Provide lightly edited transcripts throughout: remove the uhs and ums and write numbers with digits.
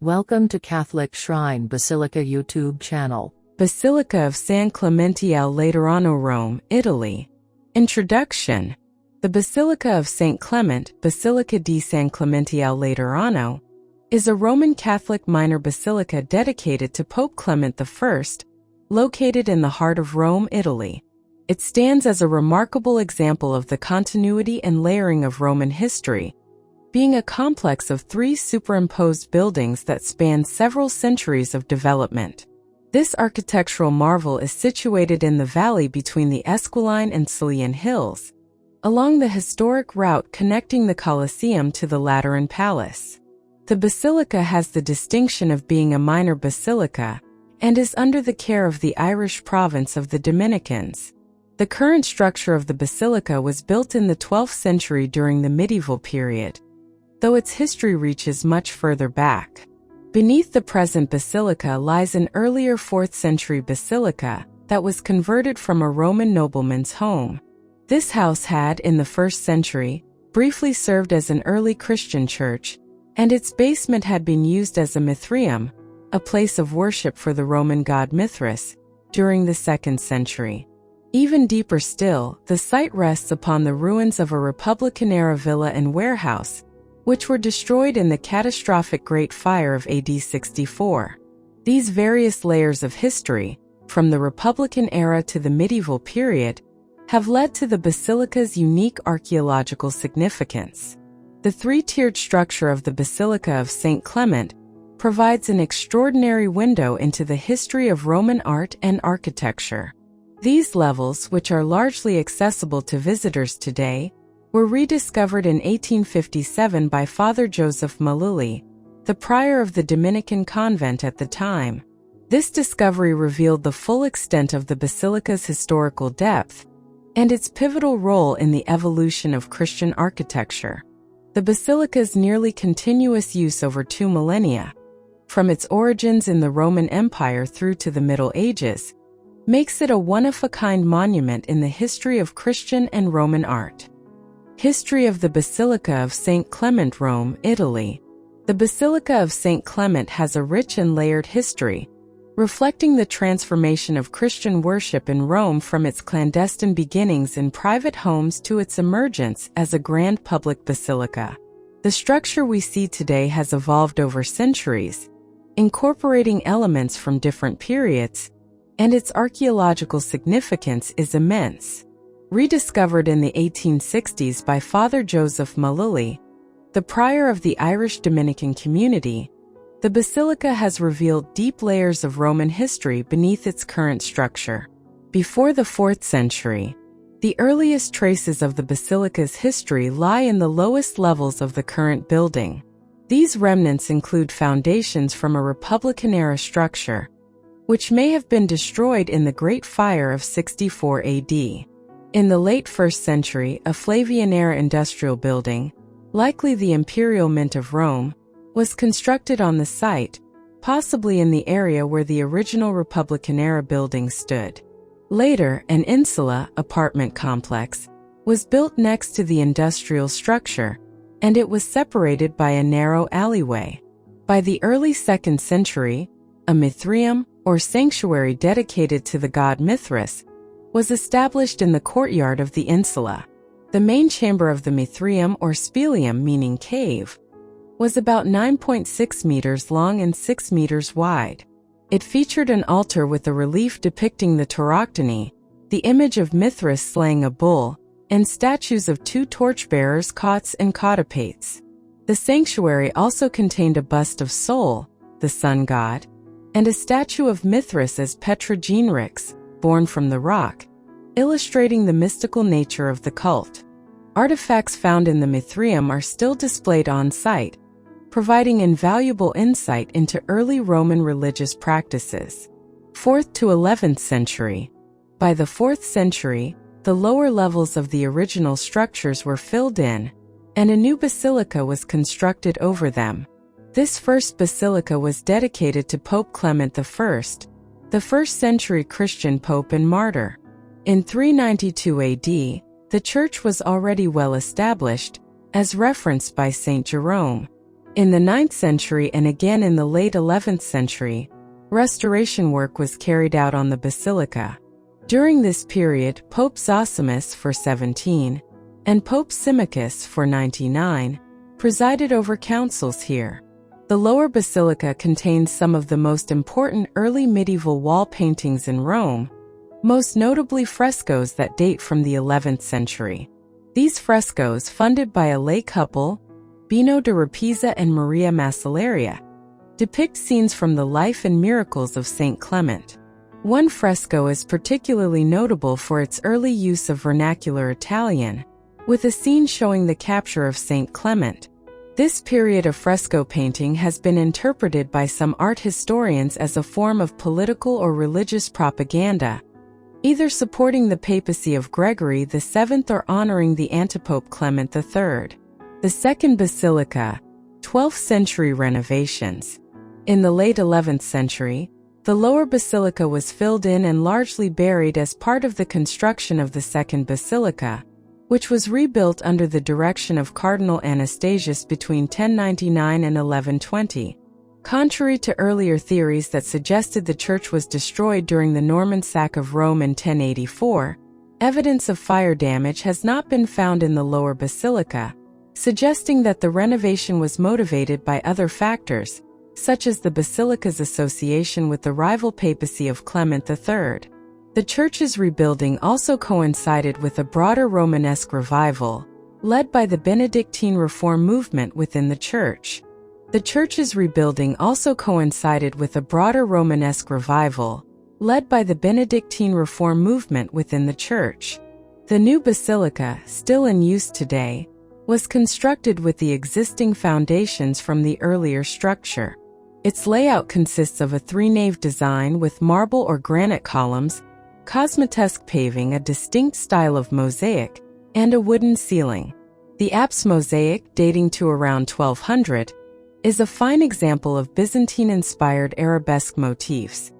Welcome to Catholic Shrine Basilica YouTube channel. Basilica of San Clemente al Laterano, Rome, Italy. Introduction. The Basilica of St. Clement, Basilica di San Clemente al Laterano, is a Roman Catholic minor basilica dedicated to Pope Clement I, located in the heart of Rome, Italy. It stands as a remarkable example of the continuity and layering of Roman history, being a complex of three superimposed buildings that span several centuries of development. This architectural marvel is situated in the valley between the Esquiline and Cilian hills, along the historic route connecting the Colosseum to the Lateran Palace. The basilica has the distinction of being a minor basilica and is under the care of the Irish province of the Dominicans. The current structure of the basilica was built in the 12th century during the medieval period, though its history reaches much further back. Beneath the present basilica lies an earlier 4th century basilica that was converted from a Roman nobleman's home. This house had, in the 1st century, briefly served as an early Christian church, and its basement had been used as a Mithraic, a place of worship for the Roman god Mithras, during the 2nd century. Even deeper still, the site rests upon the ruins of a Republican-era villa and warehouse, which were destroyed in the catastrophic Great Fire of AD 64. These various layers of history, from the Republican era to the medieval period, have led to the basilica's unique archaeological significance. The three-tiered structure of the Basilica of St. Clement provides an extraordinary window into the history of Roman art and architecture. These levels, which are largely accessible to visitors today, were rediscovered in 1857 by Father Joseph Malili, the prior of the Dominican convent at the time. This discovery revealed the full extent of the basilica's historical depth and its pivotal role in the evolution of Christian architecture. The basilica's nearly continuous use over 2 millennia, from its origins in the Roman Empire through to the Middle Ages, makes it a one-of-a-kind monument in the history of Christian and Roman art. History of the Basilica of St. Clement, Rome, Italy. The Basilica of St. Clement has a rich and layered history, reflecting the transformation of Christian worship in Rome from its clandestine beginnings in private homes to its emergence as a grand public basilica. The structure we see today has evolved over centuries, incorporating elements from different periods, and its archaeological significance is immense. Rediscovered in the 1860s by Father Joseph Malili, the prior of the Irish Dominican community, the basilica has revealed deep layers of Roman history beneath its current structure. Before the 4th century, the earliest traces of the basilica's history lie in the lowest levels of the current building. These remnants include foundations from a Republican-era structure, which may have been destroyed in the Great Fire of 64 AD. In the late 1st century, a Flavian-era industrial building, likely the Imperial Mint of Rome, was constructed on the site, possibly in the area where the original Republican-era building stood. Later, an insula apartment complex was built next to the industrial structure, and it was separated by a narrow alleyway. By the early 2nd century, a Mithraic, or sanctuary dedicated to the god Mithras, was established in the courtyard of the insula. The main chamber of the Mithraic, or speleum meaning cave, was about 9.6 meters long and 6 meters wide. It featured an altar with a relief depicting the Tauroctony, the image of Mithras slaying a bull, and statues of 2 torchbearers, Cots and Cotopates. The sanctuary also contained a bust of Sol, the sun god, and a statue of Mithras as Petrogenrix, born from the rock, illustrating the mystical nature of the cult. Artifacts found in the Mithraic are still displayed on site, providing invaluable insight into early Roman religious practices. 4th to 11th century. By the 4th century, the lower levels of the original structures were filled in, and a new basilica was constructed over them. This first basilica was dedicated to Pope Clement I, the 1st century Christian pope and martyr. In 392 AD, the church was already well established, as referenced by Saint Jerome. In the 9th century and again in the late 11th century, restoration work was carried out on the basilica. During this period, Pope Zosimus for 17 and Pope Symmachus for 99 presided over councils here. The lower basilica contains some of the most important early medieval wall paintings in Rome, most notably frescoes that date from the 11th century. These frescoes, funded by a lay couple, Bino de Rapisa and Maria Massilaria, depict scenes from the life and miracles of Saint Clement. One fresco is particularly notable for its early use of vernacular Italian, with a scene showing the capture of Saint Clement. This period of fresco painting has been interpreted by some art historians as a form of political or religious propaganda, either supporting the papacy of Gregory VII or honoring the antipope Clement III. The second basilica, 12th century renovations. In the late 11th century, the lower basilica was filled in and largely buried as part of the construction of the second basilica, which was rebuilt under the direction of Cardinal Anastasius between 1099 and 1120. Contrary to earlier theories that suggested the church was destroyed during the Norman sack of Rome in 1084, evidence of fire damage has not been found in the lower basilica, suggesting that the renovation was motivated by other factors, such as the basilica's association with the rival papacy of Clement III. The church's rebuilding also coincided with a broader Romanesque revival, led by the Benedictine reform movement within the church. The church's rebuilding also coincided with a broader Romanesque revival, led by the Benedictine reform movement within the church. The new basilica, still in use today, was constructed with the existing foundations from the earlier structure. Its layout consists of a three-nave design with marble or granite columns, cosmatesque paving, a distinct style of mosaic, and a wooden ceiling. The apse mosaic, dating to around 1200, is a fine example of Byzantine-inspired arabesque motifs,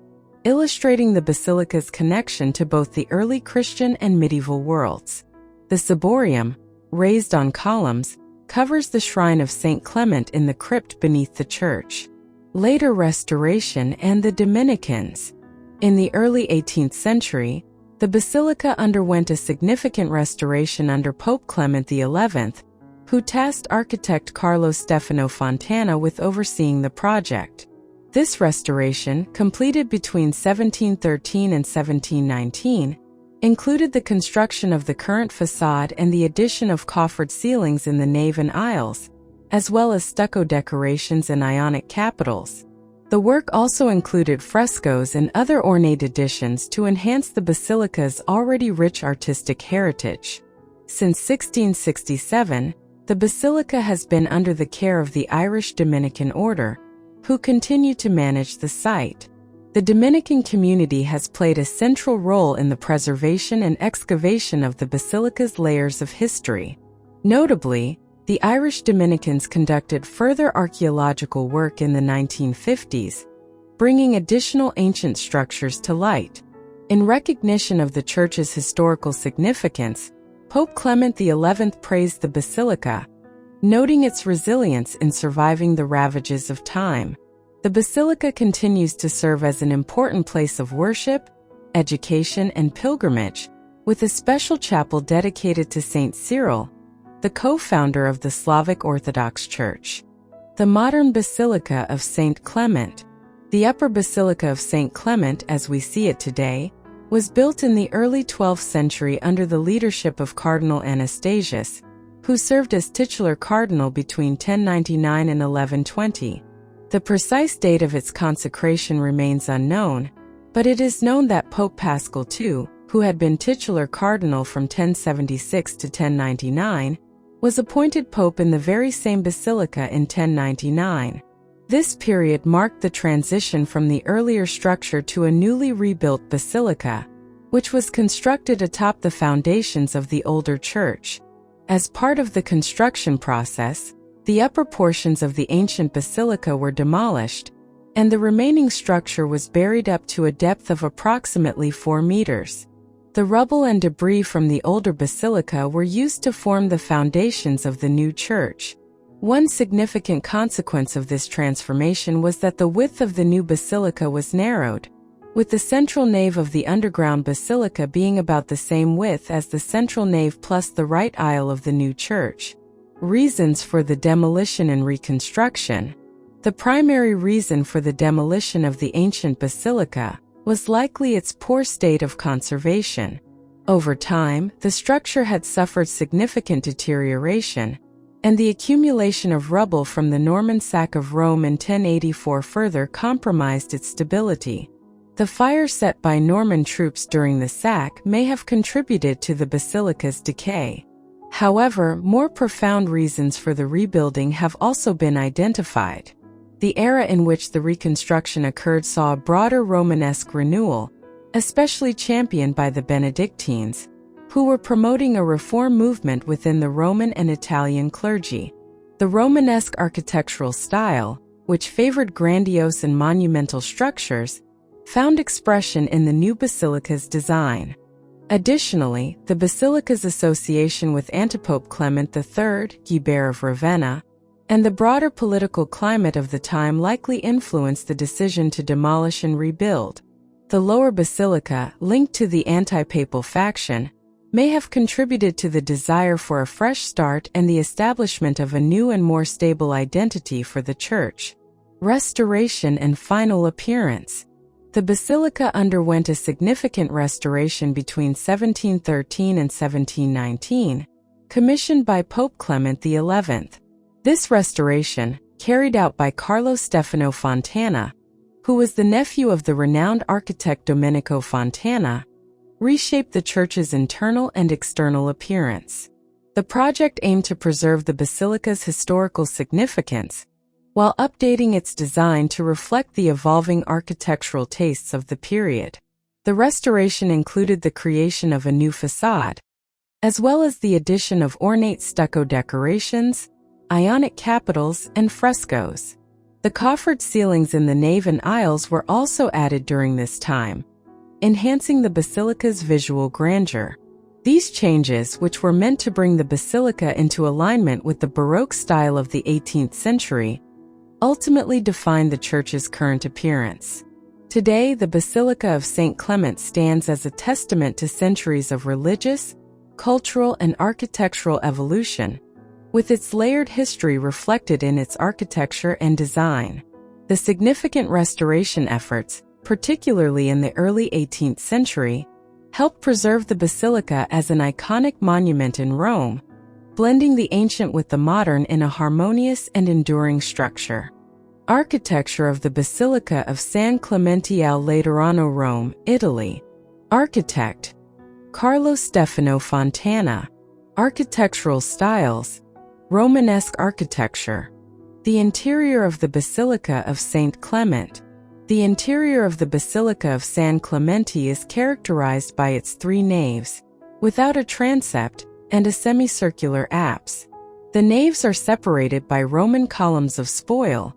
illustrating the basilica's connection to both the early Christian and medieval worlds. The ciborium, raised on columns, covers the shrine of Saint Clement in the crypt beneath the church. Later restoration and the Dominicans. In the early 18th century, the basilica underwent a significant restoration under Pope Clement XI, who tasked architect Carlo Stefano Fontana with overseeing the project. This restoration, completed between 1713 and 1719, included the construction of the current facade and the addition of coffered ceilings in the nave and aisles, as well as stucco decorations and Ionic capitals. The work also included frescoes and other ornate additions to enhance the basilica's already rich artistic heritage. Since 1667, the basilica has been under the care of the Irish Dominican order, who continue to manage the site. The Dominican community has played a central role in the preservation and excavation of the basilica's layers of history. Notably, the Irish Dominicans conducted further archaeological work in the 1950s, bringing additional ancient structures to light. In recognition of the church's historical significance, Pope Clement XI praised the basilica, noting its resilience in surviving the ravages of time. The basilica continues to serve as an important place of worship, education, and pilgrimage, with a special chapel dedicated to Saint Cyril, the co-founder of the Slavic Orthodox Church. The modern Basilica of Saint Clement. The Upper Basilica of Saint Clement, as we see it today, was built in the early 12th century under the leadership of Cardinal Anastasius, who served as titular cardinal between 1099 and 1120. The precise date of its consecration remains unknown, but it is known that Pope Paschal II, who had been titular cardinal from 1076 to 1099, was appointed pope in the very same basilica in 1099. This period marked the transition from the earlier structure to a newly rebuilt basilica, which was constructed atop the foundations of the older church. As part of the construction process, the upper portions of the ancient basilica were demolished, and the remaining structure was buried up to a depth of approximately 4 meters. The rubble and debris from the older basilica were used to form the foundations of the new church. One significant consequence of this transformation was that the width of the new basilica was narrowed, with the central nave of the underground basilica being about the same width as the central nave plus the right aisle of the new church. Reasons for the demolition and reconstruction. The primary reason for the demolition of the ancient basilica was likely its poor state of conservation. Over time, the structure had suffered significant deterioration, and the accumulation of rubble from the Norman sack of Rome in 1084 further compromised its stability. The fire set by Norman troops during the sack may have contributed to the basilica's decay. However, more profound reasons for the rebuilding have also been identified. The era in which the reconstruction occurred saw a broader Romanesque renewal, especially championed by the Benedictines, who were promoting a reform movement within the Roman and Italian clergy. The Romanesque architectural style, which favored grandiose and monumental structures, found expression in the new basilica's design. Additionally, the basilica's association with Antipope Clement III, Guibert of Ravenna, and the broader political climate of the time likely influenced the decision to demolish and rebuild. The lower basilica, linked to the anti-papal faction, may have contributed to the desire for a fresh start and the establishment of a new and more stable identity for the church. Restoration and final appearance. The basilica underwent a significant restoration between 1713 and 1719, commissioned by Pope Clement XI. This restoration, carried out by Carlo Stefano Fontana, who was the nephew of the renowned architect Domenico Fontana, reshaped the church's internal and external appearance. The project aimed to preserve the basilica's historical significance, while updating its design to reflect the evolving architectural tastes of the period. The restoration included the creation of a new facade, as well as the addition of ornate stucco decorations, Ionic capitals, and frescoes. The coffered ceilings in the nave and aisles were also added during this time, enhancing the basilica's visual grandeur. These changes, which were meant to bring the basilica into alignment with the Baroque style of the 18th century, ultimately defined the church's current appearance. Today, the Basilica of St. Clement stands as a testament to centuries of religious, cultural, and architectural evolution, with its layered history reflected in its architecture and design. The significant restoration efforts, particularly in the early 18th century, helped preserve the basilica as an iconic monument in Rome, blending the ancient with the modern in a harmonious and enduring structure. Architecture of the Basilica of San Clemente al Laterano, Rome, Italy. Architect: Carlo Stefano Fontana. Architectural styles: Romanesque architecture. The interior of the Basilica of St. Clement. The interior of the Basilica of San Clemente is characterized by its three naves, without a transept, and a semicircular apse. The naves are separated by Roman columns of spoil,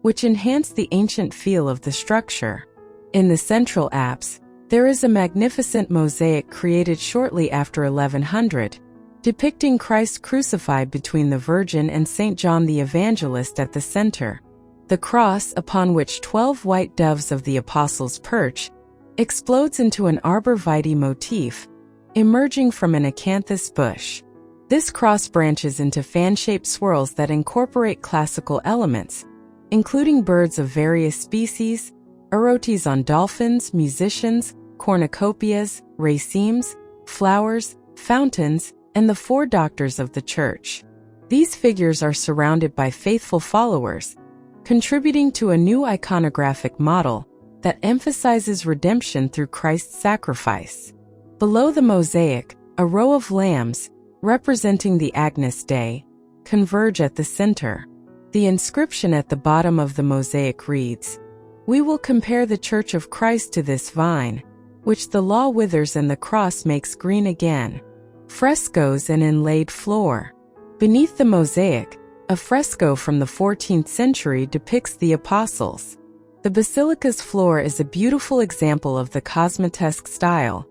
which enhance the ancient feel of the structure. In the central apse, there is a magnificent mosaic created shortly after 1100, depicting Christ crucified between the Virgin and St. John the Evangelist at the center. The cross, upon which 12 white doves of the apostles perch, explodes into an arbor vitae motif, emerging from an acanthus bush. This cross branches into fan-shaped swirls that incorporate classical elements, including birds of various species, erotes on dolphins, musicians, cornucopias, racemes, flowers, fountains, and the four doctors of the church. These figures are surrounded by faithful followers, contributing to a new iconographic model that emphasizes redemption through Christ's sacrifice. Below the mosaic, a row of lambs, representing the Agnus Dei, converge at the center. The inscription at the bottom of the mosaic reads, "We will compare the Church of Christ to this vine, which the law withers and the cross makes green again." Frescoes and inlaid floor. Beneath the mosaic, a fresco from the 14th century depicts the apostles. The basilica's floor is a beautiful example of the Cosmatesque style,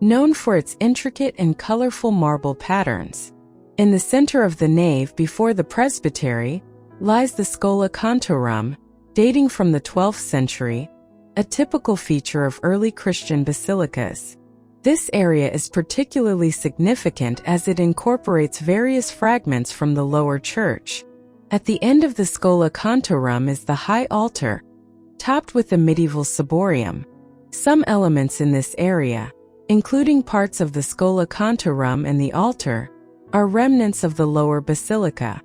known for its intricate and colorful marble patterns. In the center of the nave before the presbytery lies the Schola Cantorum, dating from the 12th century, a typical feature of early Christian basilicas. This area is particularly significant as it incorporates various fragments from the lower church. At the end of the Schola Cantorum is the high altar, topped with the medieval ciborium. Some elements in this area, including parts of the Schola Cantorum and the altar, are remnants of the lower basilica.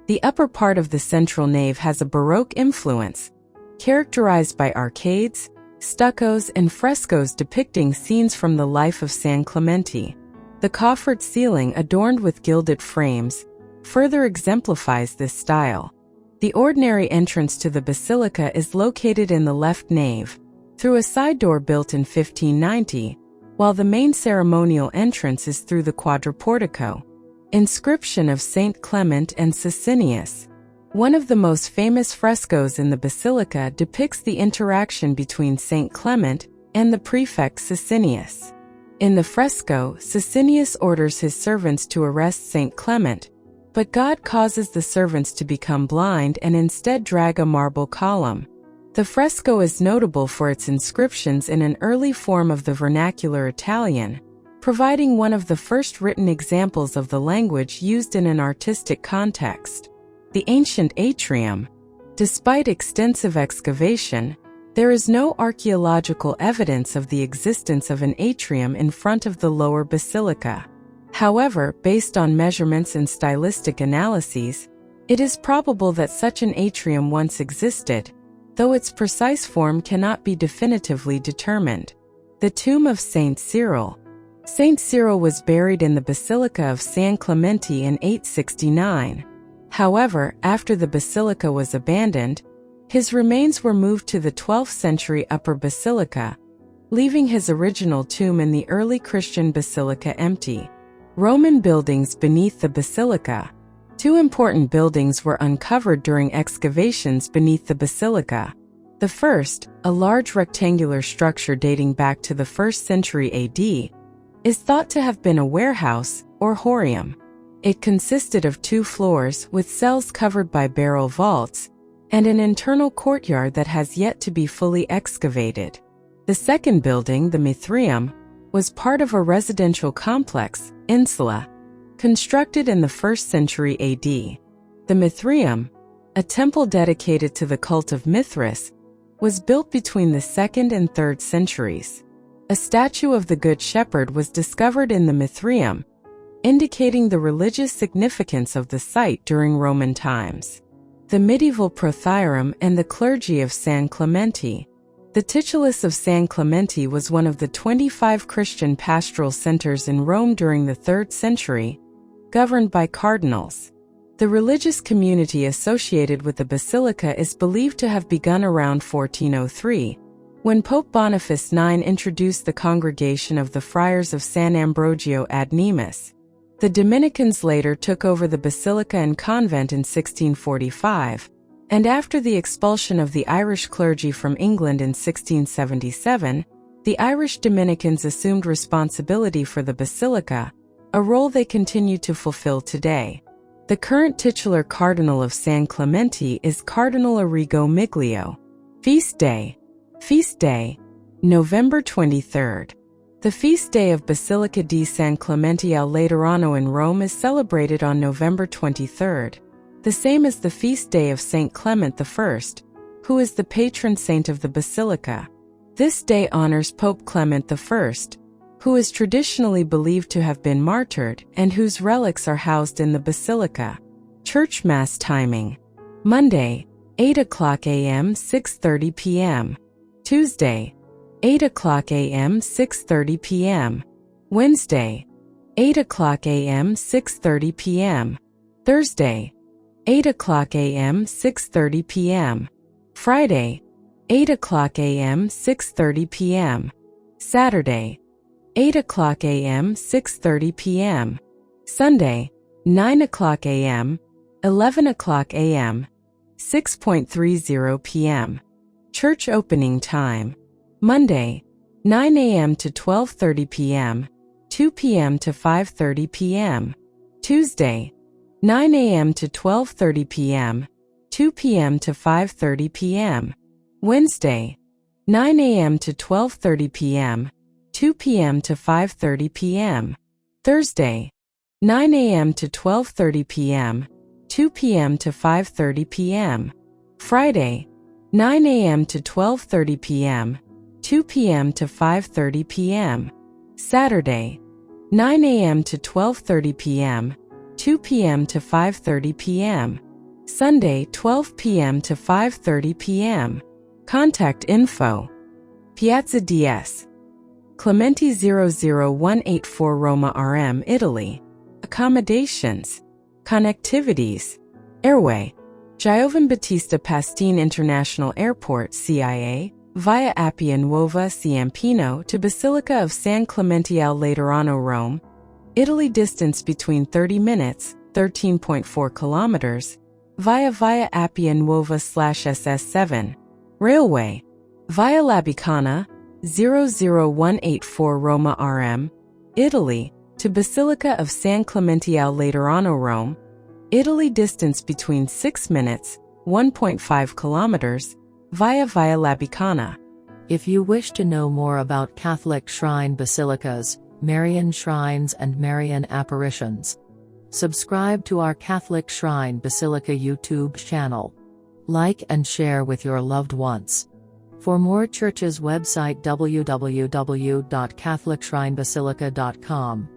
The upper part of the central nave has a Baroque influence, characterized by arcades, stuccos, and frescoes depicting scenes from the life of San Clemente. The coffered ceiling adorned with gilded frames further exemplifies this style. The ordinary entrance to the basilica is located in the left nave, through a side door built in 1590, while the main ceremonial entrance is through the quadriportico. Inscription of Saint Clement and Sicinius. One of the most famous frescoes in the basilica depicts the interaction between Saint Clement and the prefect Sicinius. In the fresco, Sicinius orders his servants to arrest Saint Clement, but God causes the servants to become blind and instead drag a marble column. The fresco is notable for its inscriptions in an early form of the vernacular Italian, providing one of the first written examples of the language used in an artistic context. The ancient atrium. Despite extensive excavation, there is no archaeological evidence of the existence of an atrium in front of the lower basilica. However, based on measurements and stylistic analyses, it is probable that such an atrium once existed, though its precise form cannot be definitively determined. The tomb of Saint Cyril. Saint Cyril was buried in the Basilica of San Clemente in 869. However, after the basilica was abandoned, his remains were moved to the 12th century Upper Basilica, leaving his original tomb in the early Christian basilica empty. Roman buildings beneath the basilica. Two important buildings were uncovered during excavations beneath the basilica. The first, a large rectangular structure dating back to the 1st century AD, is thought to have been a warehouse, or horium. It consisted of 2 floors with cells covered by barrel vaults, and an internal courtyard that has yet to be fully excavated. The second building, the Mithraic, was part of a residential complex, insula, constructed in the 1st century AD. The Mithraic, a temple dedicated to the cult of Mithras, was built between the 2nd and 3rd centuries. A statue of the Good Shepherd was discovered in the Mithraic, indicating the religious significance of the site during Roman times. The medieval Prothyrum and the clergy of San Clemente. The titulus of San Clemente was one of the 25 Christian pastoral centers in Rome during the 3rd century, governed by cardinals. The religious community associated with the basilica is believed to have begun around 1403, when Pope Boniface IX introduced the Congregation of the Friars of San Ambrogio ad Nemus. The Dominicans later took over the basilica and convent in 1645, and after the expulsion of the Irish clergy from England in 1677, the Irish Dominicans assumed responsibility for the basilica, a role they continue to fulfill today. The current titular cardinal of San Clemente is Cardinal Arrigo Miglio. Feast Day. Feast Day, November 23rd. The feast day of Basilica di San Clemente al Laterano in Rome is celebrated on November 23rd, the same as the feast day of Saint Clement I, who is the patron saint of the basilica. This day honors Pope Clement I, who is traditionally believed to have been martyred and whose relics are housed in the basilica. Church Mass timing. Monday, 8 o'clock a.m. 6:30 p.m. Tuesday, 8 o'clock a.m. 6:30 p.m. Wednesday, 8 o'clock a.m. 6:30 p.m. Thursday, 8 o'clock a.m. 6:30 p.m. Friday, 8 o'clock a.m. 6:30 p.m. Saturday, 8 o'clock a.m. 6:30 p.m. Sunday, 9 o'clock a.m., 11 o'clock a.m., 6:30 p.m. Church opening time. Monday, 9 a.m. to 12:30 p.m., 2 p.m. to 5:30 p.m. Tuesday, 9 a.m. to 12:30 p.m., 2 p.m. to 5:30 p.m. Wednesday, 9 a.m. to 12:30 p.m., 2 p.m. to 5:30 p.m. Thursday, 9 a.m. to 12:30 p.m., 2 p.m. to 5:30 p.m. Friday, 9 a.m. to 12:30 p.m., 2 p.m. to 5:30 p.m. Saturday, 9 a.m. to 12:30 p.m., 2 p.m. to 5:30 p.m. Sunday, 12 p.m. to 5:30 p.m. Contact info: Piazza DS, Clemente 00184 Roma RM, Italy. Accommodations, connectivities, airway, Giovan Battista Pastine International Airport CIA, via Appia Nuova Ciampino to Basilica of San Clemente al Laterano, Rome, Italy. Distance between 30 minutes, 13.4 kilometers, via Appia Nuova/SS7. Railway, via Labicana, 00184 Roma RM, Italy, to Basilica of San Clemente al Laterano, Rome, Italy. Distance between 6 minutes, 1.5 kilometers, via Labicana. If you wish to know more about Catholic shrine basilicas, Marian shrines and Marian apparitions, subscribe to our Catholic Shrine Basilica YouTube channel. Like and share with your loved ones. For more churches, website www.catholicshrinebasilica.com.